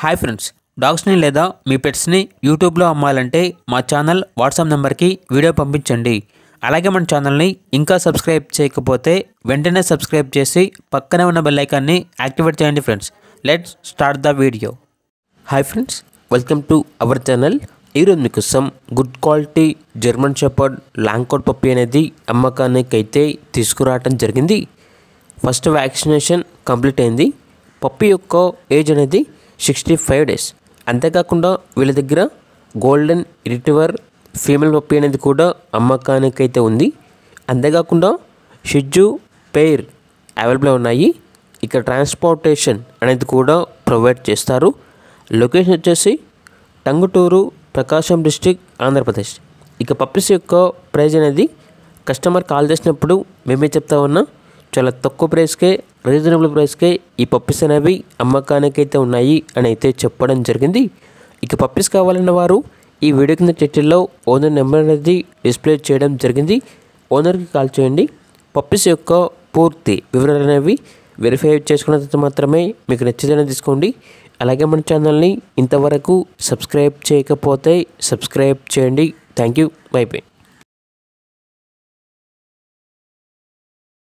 Hi friends, డాగ్స్ని లేదా మీ పెట్స్ని యూట్యూబ్లో అమ్మాలంటే మా ఛానల్ వాట్సాప్ నెంబర్కి వీడియో పంపించండి. అలాగే మన ఛానల్ని ఇంకా సబ్స్క్రైబ్ చేయకపోతే వెంటనే సబ్స్క్రైబ్ చేసి పక్కనే ఉన్న బెల్ ఐకాన్ని యాక్టివేట్ చేయండి friends. Let's start the video. Hi friends, welcome to our channel. ఈరోజు మీకోసం good quality German shepherd long coat puppy అనేది అమ్మకానికి అయితే తీసుకురావటం జరిగింది. ఫస్ట్ వ్యాక్సినేషన్ కంప్లీట్ అయింది. పప్పీ యొక్క ఏజ్ అనేది 65 days. అంతేకాకుండా వీళ్ళ దగ్గర గోల్డెన్ రిట్రీవర్ ఫీమేల్ పప్పీ అనేది కూడా అమ్మకానికి అయితే ఉంది. అంతేకాకుండా షిట్జు పెయిర్ అవైలబుల్ ఉన్నాయి. ఇక ట్రాన్స్పోర్టేషన్ అనేది కూడా ప్రొవైడ్ చేస్తారు. లొకేషన్ వచ్చేసి టంగుటూరు, ప్రకాశం డిస్ట్రిక్ట్, ఆంధ్రప్రదేశ్. ఇక పప్పీస్ యొక్క ప్రైజ్ అనేది కస్టమర్ కాల్ చేసినప్పుడు మేమే చెప్తా ఉన్నా, చాలా తక్కువ ప్రైస్కే, రీజనబుల్ ప్రైస్కే ఈ పప్పీస్ అనేవి అమ్మకానికి అయితే ఉన్నాయి అని అయితే చెప్పడం జరిగింది. ఇక పప్పీస్ కావాలన్న వారు ఈ వీడియో కింద టైటిల్లో ఓనర్ నెంబర్ అనేది డిస్ప్లే చేయడం జరిగింది. ఓనర్కి కాల్ చేయండి. పప్పీస్ యొక్క పూర్తి వివరాలు అనేవి వెరిఫై చేసుకున్న తర్వాత మాత్రమే మీకు నచ్చితేనే తీసుకోండి. అలాగే మన ఛానల్ని ఇంతవరకు సబ్స్క్రైబ్ చేయకపోతే సబ్స్క్రైబ్ చేయండి. Thank you. By by.